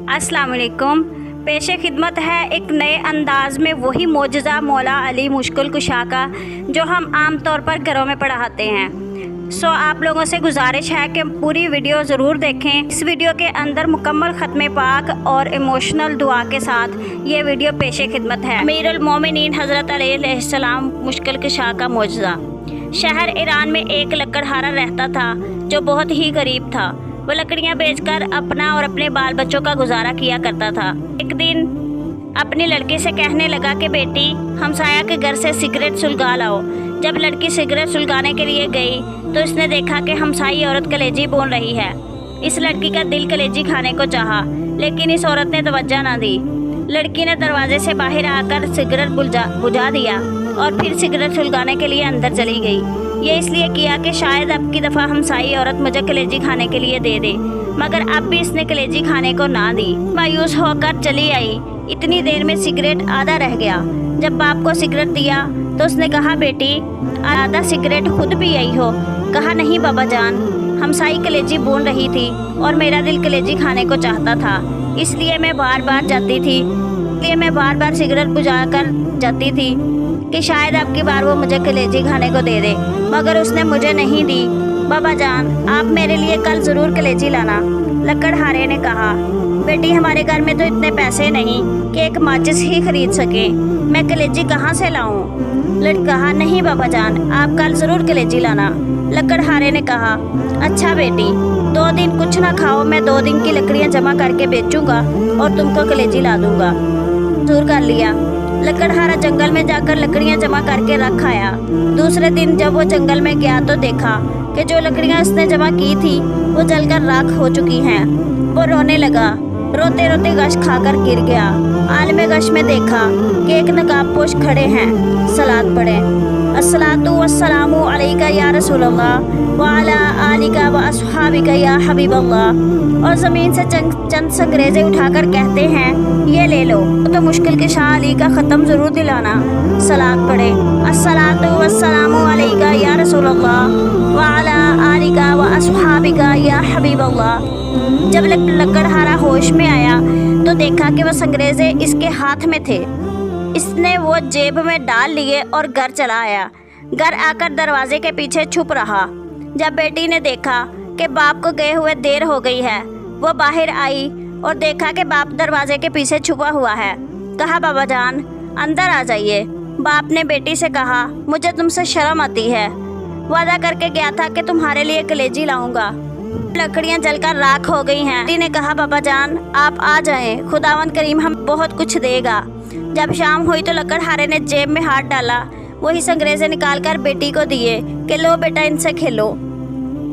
अस्सलाम वालेकुम। पेशे खिदमत है एक नए अंदाज में वही मोजज़ा मौला अली मुश्किल कुशा का जो हम आम तौर पर घरों में पढ़ाते हैं। आप लोगों से गुजारिश है कि पूरी वीडियो ज़रूर देखें। इस वीडियो के अंदर मुकम्मल ख़त्म पाक और इमोशनल दुआ के साथ ये वीडियो पेशे खिदमत है। अमीरुल मोमिनीन हज़रत अली अलैहिस्सलाम मुश्किल कुशा का मोजज़ा। शहर ईरान में एक लकड़हारा रहता था जो बहुत ही गरीब था। वो लकड़ियाँ बेचकर अपना और अपने बाल बच्चों का गुजारा किया करता था। एक दिन अपनी लड़की से कहने लगा कि बेटी हमसाया के घर से सिगरेट सुलगा लाओ। जब लड़की सिगरेट सुलगाने के लिए गई तो इसने देखा कि हमसाई औरत कलेजी बोल रही है। इस लड़की का दिल कलेजी खाने को चाहा, लेकिन इस औरत ने तवज्जो ना दी। लड़की ने दरवाजे से बाहर आकर सिगरेट बुझा दिया और फिर सिगरेट सुलगाने के लिए अंदर चली गई। ये इसलिए किया कि शायद अब की दफ़ा हमसाई औरत मुझे कलेजी खाने के लिए दे दे, मगर अब भी इसने कलेजी खाने को ना दी। मायूस होकर चली आई। इतनी देर में सिगरेट आधा रह गया। जब बाप को सिगरेट दिया तो उसने कहा बेटी आधा सिगरेट खुद भी यही हो। कहा नहीं बाबा जान, हमसाई कलेजी बोल रही थी और मेरा दिल कलेजी खाने को चाहता था, इसलिए मैं बार बार सिगरेट बुझा कर जाती थी कि शायद अब की बार वो मुझे कलेजी खाने को दे दे, मगर उसने मुझे नहीं दी। बाबा जान आप मेरे लिए कल ज़रूर कलेजी लाना। लकड़हारे ने कहा बेटी हमारे घर में तो इतने पैसे नहीं कि एक माचिस ही खरीद सके, मैं कलेजी कहाँ से लाऊं? लड़का कहा नहीं बाबा जान आप कल ज़रूर कलेजी लाना। लकड़हारे ने कहा अच्छा बेटी 2 दिन कुछ ना खाओ, मैं 2 दिन की लकड़ियाँ जमा करके बेचूंगा और तुमको कलेजी ला दूंगा। दूर कर लिया। लकड़हारा जंगल में जाकर लकड़ियाँ जमा करके रख आया। दूसरे दिन जब वो जंगल में गया तो देखा कि जो लकड़ियाँ उसने जमा की थी वो जलकर राख हो चुकी हैं। वो रोने लगा। रोते रोते गश खाकर गिर गया। आलमे गश में देखा कि एक नकाबपोश खड़े हैं। सलात पढ़े अस्सलातु वस्सलामु अलैका या रसूलल्लाह व अला आलिका व अस्हाबिका या हबीबल्लाह। और ज़मीन से चंद संगरेज़े उठाकर कहते हैं ये ले लो तो मुश्किल के शाह अली का ख़त्म ज़रूर दिलाना। सलात पढ़े अस्सलातु वस्सलामु अलैका या रसूलल्लाह व अला आलिका व अस्हाबिका या हबीबल्लाह। जब लकड़हारा होश में आया तो देखा कि वह संगरेज़े इसके हाथ में थे। इसने वो जेब में डाल लिए और घर चला आया। घर आकर दरवाजे के पीछे छुप रहा। जब बेटी ने देखा कि बाप को गए हुए देर हो गई है, वो बाहर आई और देखा कि बाप दरवाजे के पीछे छुपा हुआ है। कहा बाबा जान अंदर आ जाइए। बाप ने बेटी से कहा मुझे तुमसे शर्म आती है, वादा करके गया था कि तुम्हारे लिए कलेजी लाऊंगा। लकड़ियां जलकर राख हो गई हैं। बेटी ने कहा बाबा जान आप आ जाएं, खुदावंद करीम हम बहुत कुछ देगा। जब शाम हुई तो लकड़हारे ने जेब में हाथ डाला, वही संगरेज़े निकालकर बेटी को दिए कि लो बेटा इनसे खेलो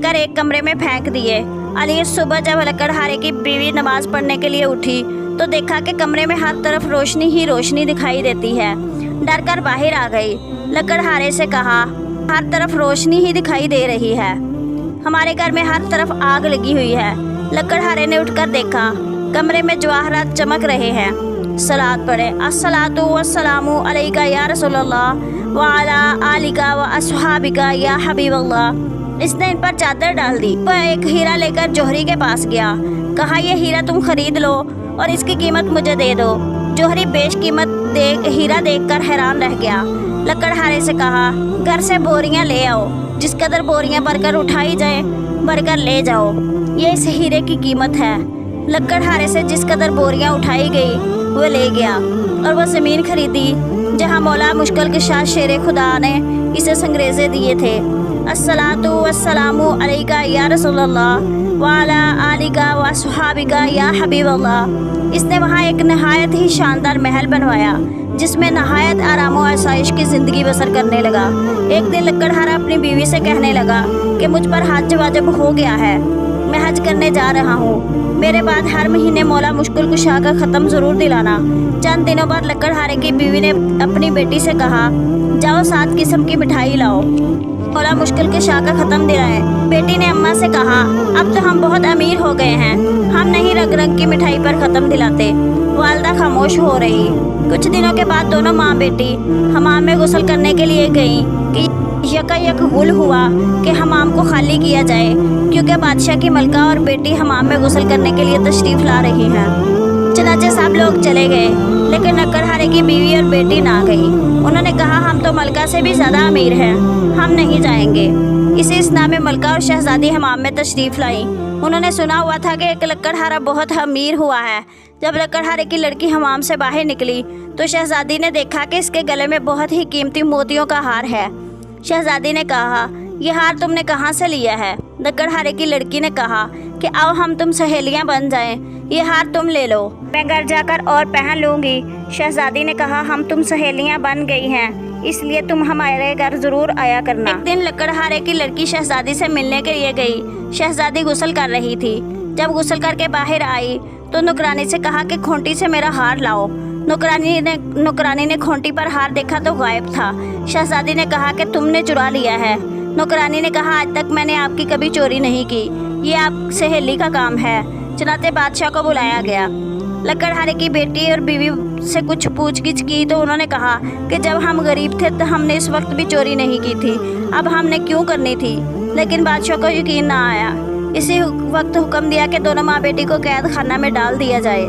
कर एक कमरे में फेंक दिए। अली सुबह जब लकड़हारे की बीवी नमाज पढ़ने के लिए उठी तो देखा कि कमरे में हर तरफ रोशनी ही रोशनी दिखाई देती है। डर कर बाहर आ गई। लकड़हारे से कहा हर तरफ रोशनी ही दिखाई दे रही है, हमारे घर में हर तरफ आग लगी हुई है। लकड़हारे ने उठकर देखा कमरे में जवाहरात चमक रहे हैं। सलात पढ़े अस्सलातु वस्सलामु अलैका या रसूलल्लाह व अला आलिका व अस्हाबिका या हबीबल्लाह। इसने इन पर चादर डाल दी। वह एक हीरा लेकर जौहरी के पास गया। कहा यह हीरा तुम खरीद लो और इसकी कीमत मुझे दे दो। जौहरी हीरा देखकर हैरान रह गया। लकड़हारे से कहा घर से बोरियां ले आओ, जिस कदर बोरियां भरकर उठाई जाए भरकर ले जाओ, ये इस हीरे की कीमत है। लकड़हारे से जिस कदर बोरियां उठाई गई वो ले गया और वह ज़मीन खरीदी जहां मौला मुश्किल के शाह शेर खुदा ने इसे संगरेज़े दिए थे। अस्सलातु वस्सलामु अलैका या रसूलल्लाह व अला आलिका व अस्हाबिका या हबीबल्लाह। इसने वहाँ एक नहायत ही शानदार महल बनवाया जिसमें नहायत आराम और आसाइश की ज़िंदगी बसर करने लगा। एक दिन लकड़हारा अपनी बीवी से कहने लगा कि मुझ पर हज वाजिब हो गया है, मैं हज करने जा रहा हूँ, मेरे बाद हर महीने मौला मुश्किल कुशा का ख़त्म ज़रूर दिलाना। चंद दिनों बाद लकड़हारे की बीवी ने अपनी बेटी से कहा जाओ 7 किस्म की मिठाई लाओ, मौला मुश्किल के शाह का ख़त्म दिलाएं। बेटी ने अम्मा से कहा अब तो हम बहुत अमीर हो गए हैं, हम नहीं रंग रंग की मिठाई पर ख़त्म दिलाते। वालदा खामोश हो रही। कुछ दिनों के बाद दोनों माँ बेटी हमाम में गुस्ल करने के लिए गईं कि यकायक गुल हुआ कि हमाम को खाली किया जाए, क्योंकि बादशाह की मलका और बेटी हमाम में गुस्ल करने के लिए तशरीफ़ ला रही हैं। चनाचे सब लोग चले गए, लेकिन लकड़हारे की बीवी और बेटी ना गई। उन्होंने कहा, हम तो मलका से भी ज़्यादा अमीर हैं, हम नहीं जाएंगे। इसी इसना में मलका और शहजादी हमाम में तशरीफ़ लाई। उन्होंने सुना हुआ था कि एक लकड़हारा बहुत अमीर हुआ है। जब लकड़हारे की लड़की हमाम से बाहर निकली तो शहजादी ने देखा कि इसके गले में बहुत ही कीमती मोतियों का हार है। शहजादी ने कहा, यह हार तुमने कहाँ से लिया है? लकड़हारे की लड़की ने कहा कि आओ हम तुम सहेलियाँ बन जाएं, ये हार तुम ले लो, मैं घर जाकर और पहन लूँगी। शहजादी ने कहा, हम तुम सहेलियाँ बन गई हैं, इसलिए तुम हमारे घर ज़रूर आया करना। एक दिन लकड़हारे की लड़की शहजादी से मिलने के लिए गई। शहजादी गुस्ल कर रही थी। जब गुस्ल करके बाहर आई तो नौकरानी से कहा कि खोंटी से मेरा हार लाओ। नौकरानी ने खोंटी पर हार देखा तो गायब था। शहजादी ने कहा कि तुमने चुरा लिया है। नौकरानी ने कहा, आज तक मैंने आपकी कभी चोरी नहीं की, ये आप सहेली का काम है। चनाते बादशाह को बुलाया गया। लकड़हारे की बेटी और बीवी से कुछ पूछगिछ की तो उन्होंने कहा कि जब हम गरीब थे तो हमने इस वक्त भी चोरी नहीं की थी, अब हमने क्यों करनी थी। लेकिन बादशाह को यकीन ना आया। इसी वक्त हुक्म दिया कि दोनों माँ बेटी को कैद खाना में डाल दिया जाए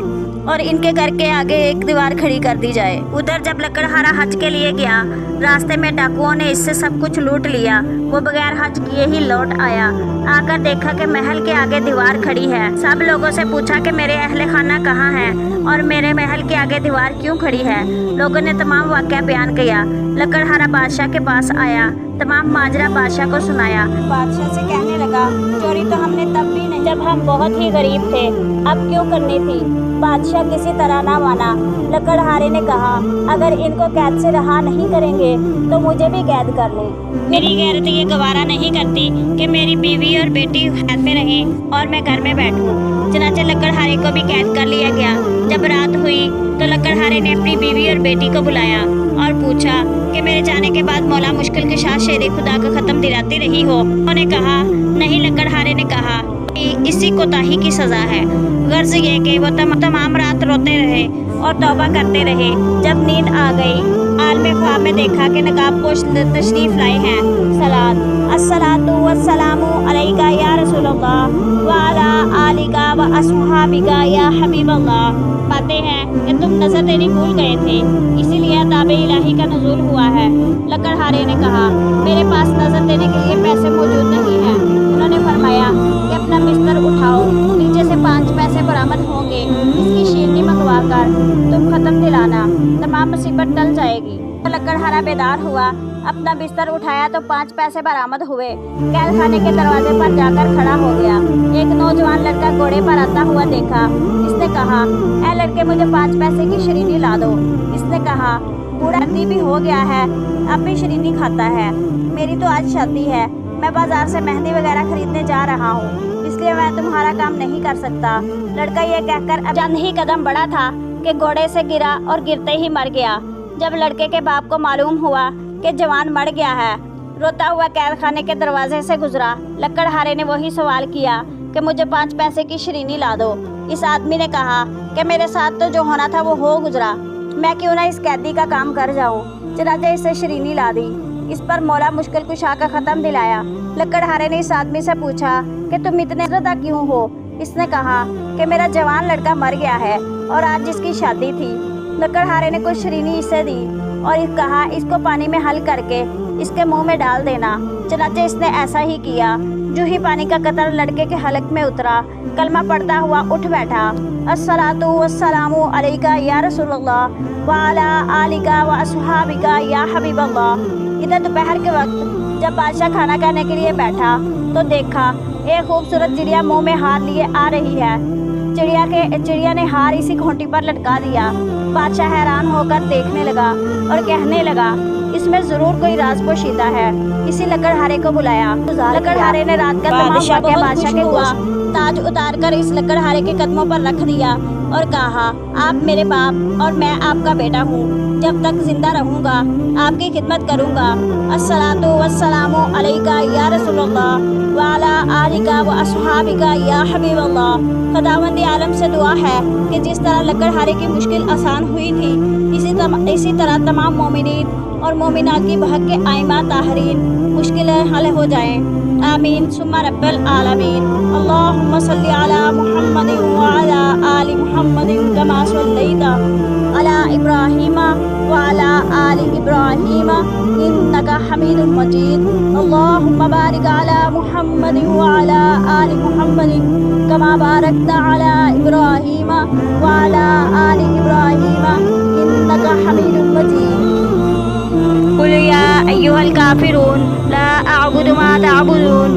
और इनके घर के आगे एक दीवार खड़ी कर दी जाए। उधर जब लकड़हारा हज के लिए गया, रास्ते में डाकुओं ने इससे सब कुछ लूट लिया। वो बगैर हज किए ही लौट आया। आकर देखा कि महल के आगे दीवार खड़ी है। सब लोगों से पूछा कि मेरे अहले खाना कहाँ है और मेरे महल के आगे दीवार क्यों खड़ी है। लोगों ने तमाम वाक़या बयान किया। लकड़हारा बादशाह के पास आया, तमाम माजरा बादशाह को सुनाया। बादशाह से कहने लगा, चोरी तो हमने तब भी नहीं जब हम बहुत ही गरीब थे, अब क्यों करनी थी। बादशाह किसी तरह ना माना। लकड़हारे ने कहा, अगर इनको कैद से रहा नहीं करेंगे तो मुझे भी कैद कर लें। मेरी गैरत ये गवारा नहीं करती कि मेरी बीवी और बेटी कैद में रहें और मैं घर में बैठूं। चनाचे लकड़हारे को भी कैद कर लिया गया। जब रात हुई तो लकड़हारे ने अपनी बीवी और बेटी को बुलाया और पूछा कि मेरे जाने के बाद मौला मुश्किल के साथ शेर खुदा का ख़त्म दिलाती रही हो। उन्होंने कहा, नहीं। लकड़हारे ने कहा, इसी कोताही की सज़ा है। गर्ज ये कि वो तमाम रात रोते रहे और तौबा करते रहे। जब नींद आ गई, आलमे ख्वाब में देखा कि नकाबपोश तशरीफ़ लाए हैं। सलात अस्सलातु वस्सलामु अलैका या रसूलल्लाह व अला आलिका व अस्हाबिका या हबीबल्लाह। पाते हैं कि तुम नजर देनी भूल गए थे, इसीलिए अज़ाब इलाही का नुज़ूल हुआ है। लकड़हारे ने कहा, मेरे पास नजर देने के लिए पैसे मौजूद नहीं हैं। उन्होंने फरमाया कि अपना बिस्तर उठाओ, नीचे से 5 पैसे बरामद होंगे, इसकी शीरनी मंगवा कर तुम ख़त्म दिलाना, तमाम मुसीबत टल जाएगी। लकड़हारा बेदार हुआ, अपना बिस्तर उठाया तो 5 पैसे बरामद हुए। कैद खाने के दरवाजे पर जाकर खड़ा हो गया। एक नौजवान लड़का घोड़े पर आता हुआ देखा। इसने कहा, ऐ लड़के, मुझे 5 पैसे की शरीनी ला दो। इसने कहा, बूढ़ा भी हो गया है, अब भी शरीनी खाता है। मेरी तो आज शादी है, मैं बाजार से मेहंदी वगैरह खरीदने जा रहा हूँ, इसलिए मैं तुम्हारा काम नहीं कर सकता। लड़का ये कहकर चंद ही कदम बढ़ा था कि घोड़े से गिरा और गिरते ही मर गया। जब लड़के के बाप को मालूम हुआ कि जवान मर गया है, रोता हुआ कैद खाने के दरवाजे से गुजरा। लकड़हारे ने वही सवाल किया कि मुझे 5 पैसे की शरीनी ला दो। इस आदमी ने कहा कि मेरे साथ तो जो होना था वो हो गुजरा, मैं क्यों ना इस कैदी का काम कर जाऊँ। चनाचे इसे शरीनी ला दी। इस पर मौला मुश्किल कुशा का ख़त्म दिलाया। लकड़हारे ने इस आदमी से पूछा कि तुम इतने ज़्यादा क्यों हो। इसने कहा कि मेरा जवान लड़का मर गया है और आज जिसकी शादी थी। लकड़हारे ने कुछ शरीनी इसे दी और कहा, इसको पानी में हल करके इसके मुंह में डाल देना। चनाचे इसने ऐसा ही किया। जो ही पानी का कतर लड़के के हलक में उतरा, कलमा पढ़ता हुआ उठ बैठा। अस्सलातु वस्सलामु अलैका या रसूलल्लाह व अला आलिका व अस्हाबिका या हबीबल्लाह। इधर दोपहर के वक्त जब बादशाह खाना खाने के लिए बैठा तो देखा एक खूबसूरत चिड़िया मुंह में हार लिए आ रही है। चिड़िया ने हार इसी खूंटी पर लटका दिया। बादशाह हैरान होकर देखने लगा और कहने लगा, इसमें जरूर कोई राज पोशीदा है। इसी लकड़हारे को बुलाया। लकड़हारे ने रात का तमाम वाक़या बादशाह के हुआ। ताज उतारकर इस लकड़हारे के कदमों पर रख दिया और कहा, आप मेरे बाप और मैं आपका बेटा हूँ। जब तक जिंदा रहूँगा आपकी खिदमत करूँगा। अस्सलातु वस्सलामु अलैका या रसूलल्लाह व अला आलिका व अस्हाबिका या हबीबल्लाह। खुदावंद आलम से दुआ है कि जिस तरह लकड़हारे की मुश्किल आसान हुई थी, इसी तरह तमाम मोमिनीन اور مومنات کی بحق کے آئمہ طاہرین مشکلیں حل ہو جائیں، آمین ثم رب العالمین۔ اللہم صلی علی محمد وعلی آل محمد کما صلیت علی ابراہیم وعلی آل ابراہیم انکا حمید مجید۔ اللہم بارک علی محمد وعلی آل محمد کما بارکت علی ابراہیم وعلی آل ابراہیم انکا حمید مجید۔ قل یا ایہا الکافرون لا اعبد ما تعبدون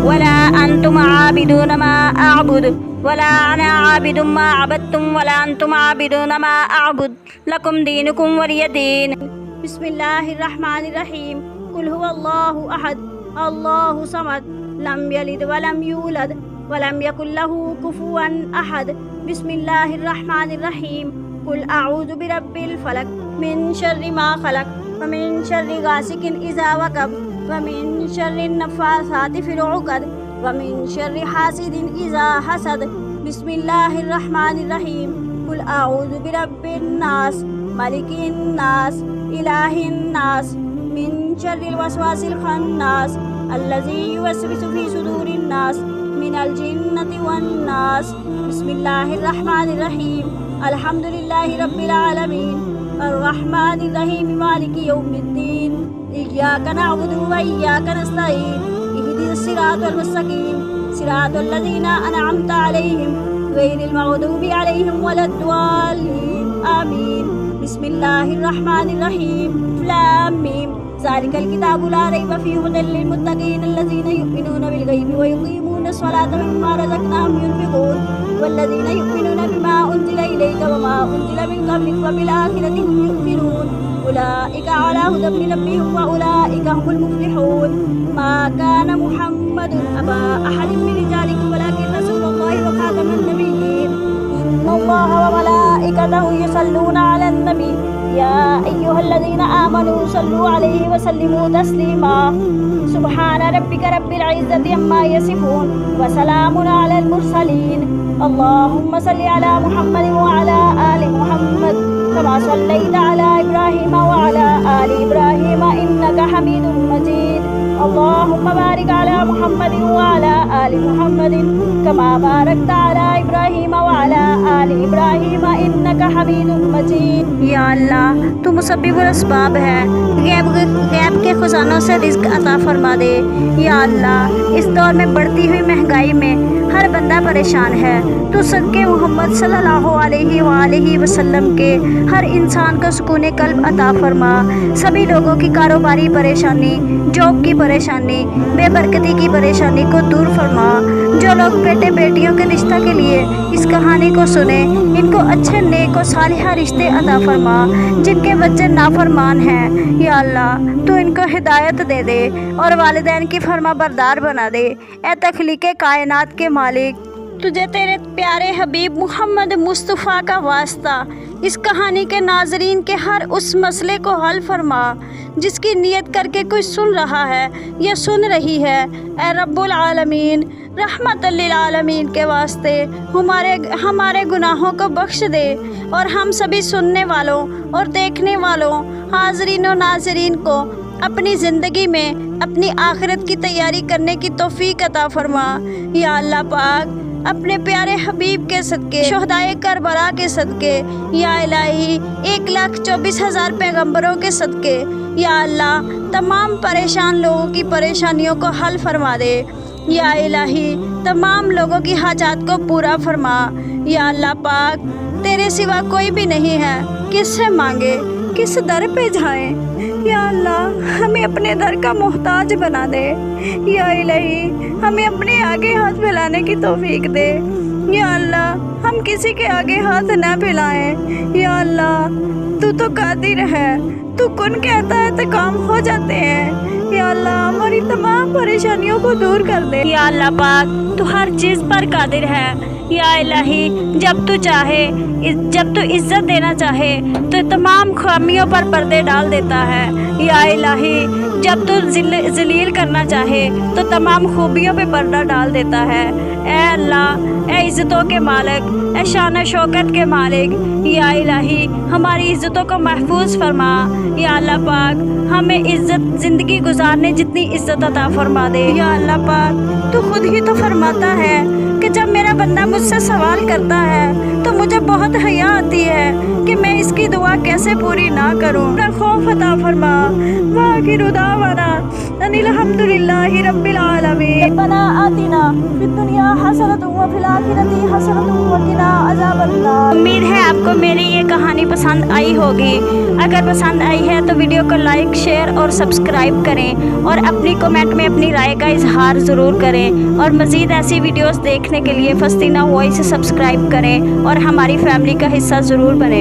ولا انتم عابدون ما اعبد ولا انا عابد ما عبدتم ولا انتم عابدون ما اعبد لکم دینکم ولی دین۔ بسم اللہ الرحمن الرحیم۔ قل هو اللہ احد اللہ صمد لم یلد ولم یولد ولم یکن له کفوا احد۔ بسم اللہ الرحمن الرحیم۔ قل اعوذ برب الفلق من شر ما خلق ومن شر غاسق اذا وقب ومن شر النفاثات في العقد ومن شر حاسد اذا حسد۔ بسم اللہ الرحمن الرحیم۔ قل اعوذ برب الناس ملک الناس الہ الناس من شر الوسواس الخناس الذي يوسوس في صدور الناس من الجنة والناس۔ بسم اللہ الرحمن الرحیم۔ الحمد للہ رب العالمین الرحمن الرحیم مالک یوم الدین ایاک نعبد و ایاک نستعین اہدنا الصراط المستقیم صراط الذین انعمت علیہم غیر المغضوب علیہم ولا الضالین آمین۔ بسم اللہ الرحمن الرحیم۔ لام میم ذالک الکتاب لا ریب فیہ ھدی للمتقین الذین یؤمنون بالغیب ویقیمون الصلاة ومما رزقناہم ينفقون والذین یؤمنون بما انزل الیک وما انزل من قبلک وبالآخرۃ هم یؤمنون اولئک علی ھدی من ربہم واولئک هم المفلحون۔ ما کان محمد ابا احد من رجالکم ولکن رسول اللہ وخاتم النبیین۔ ان اللہ وملائکتہ یصلون علی النبی یا ایہا الذین آمنوا صلوا علیہ وسلموا تسلیما۔ سبحان ربک رب العزۃ عما یصفون وسلام علی المرسلین۔ اللہم صلی علی محمد وعلی آل محمد کما صلیت علی ابراہیم وعلی آل ابراہیم انکا حمید مجید۔ اللہم بارک علی محمد وعلی آل محمد کما بارکت علی ابراہیم وعلی آل ابراہیم انکا حمید مجید۔ یا اللہ تو مسبب الاسباب ہے، غیب کے خزانوں سے رزق عطا فرما دے۔ یا اللہ اس دور میں بڑھتی ہوئی مہنگائی میں ہر بندہ پریشان ہے، تو صدقے محمد صلی اللہ علیہ وآلہ وسلم کے ہر انسان کو سکون قلب عطا فرما۔ سبھی لوگوں کی کاروباری پریشانی، جاب کی پریشانی، بے برکتی کی پریشانی کو دور فرما۔ جو لوگ بیٹے بیٹیوں کے رشتہ کے لیے اس کہانی کو سنیں، ان کو اچھے نیک و صالحہ رشتے عطا فرما۔ جن کے بچے نافرمان ہیں یا اللہ تو ان کو ہدایت دے دے اور والدین کی فرما بردار بنا دے۔ اے تخلیق کائنات کے مالک، تجھے تیرے پیارے حبیب محمد مصطفیٰ کا واسطہ اس کہانی کے ناظرین کے ہر اس مسئلے کو حل فرما جس کی نیت کر کے کوئی سن رہا ہے یا سن رہی ہے۔ اے رب العالمین رحمت للعالمین کے واسطے ہمارے گناہوں کو بخش دے اور ہم سبھی سننے والوں اور دیکھنے والوں حاضرین و ناظرین کو اپنی زندگی میں اپنی آخرت کی تیاری کرنے کی توفیق عطا فرما۔ یا اللہ پاک اپنے پیارے حبیب کے صدقے، شہدائے کربلا کے صدقے، یا الہی 1,24,000 پیغمبروں کے صدقے، یا اللہ تمام پریشان لوگوں کی پریشانیوں کو حل فرما دے۔ یا الہی تمام لوگوں کی حاجات کو پورا فرما۔ یا اللہ پاک تیرے سوا کوئی بھی نہیں ہے، کس سے مانگے، کس در پہ جائیں۔ یا اللہ ہمیں اپنے در کا محتاج بنا دے۔ یا الہی ہمیں اپنے آگے ہاتھ پھیلانے کی توفیق دے۔ یا اللہ ہم کسی کے آگے ہاتھ نہ پھیلائیں۔ یا اللہ تو قادر ہے، تو کن کہتا ہے تو کام ہو جاتے ہیں۔ या अल्लाह हमारी तमाम परेशानियों को दूर कर दे। या अल्लाह पाक तू हर चीज़ पर कादिर है। या इलाही जब तू चाहे, जब तू इज़्ज़त देना चाहे तो तमाम खामियों पर पर्दे डाल देता है। या इलाही जब तू जलील करना चाहे तो तमाम खूबियों पे पर्दा डाल देता है। ए अल्लाह, ए इज़्ज़तों के मालिक, ए शान शौकत के मालिक, या इलाही हमारी इज़्ज़तों को महफूज फरमा। या अल्लाह पाक हमें इज़्ज़त ज़िंदगी गुजारने जितनी इज़्ज़त अता फरमा दे। या अल्लाह पाक तू खुद ही तो फरमाता है कि जब मेरा बंदा मुझसे सवाल करता है तो मुझे बहुत हया आती है कि मैं इसकी दुआ कैसे पूरी ना करूं। ना खौफ अता फरमा। वाखिरु दावाना अनिल हम्दुलिल्लाहि रब्बिल आलमीन। रब्बना आतिना फिद दुनिया हसनतुन व फिल आखिरति हसनतुन व किना अज़ाबन्नार। उम्मीद है आपको मेरी ये कहानी पसंद आई होगी। अगर पसंद आई है तो वीडियो को लाइक, शेयर और सब्सक्राइब करें और अपनी कमेंट में अपनी राय का इजहार ज़रूर करें। और मज़ीद ऐसी वीडियोस देखने के लिए फस्तीना वॉइस सब्सक्राइब करें और हमारी फैमिली का हिस्सा ज़रूर बनें।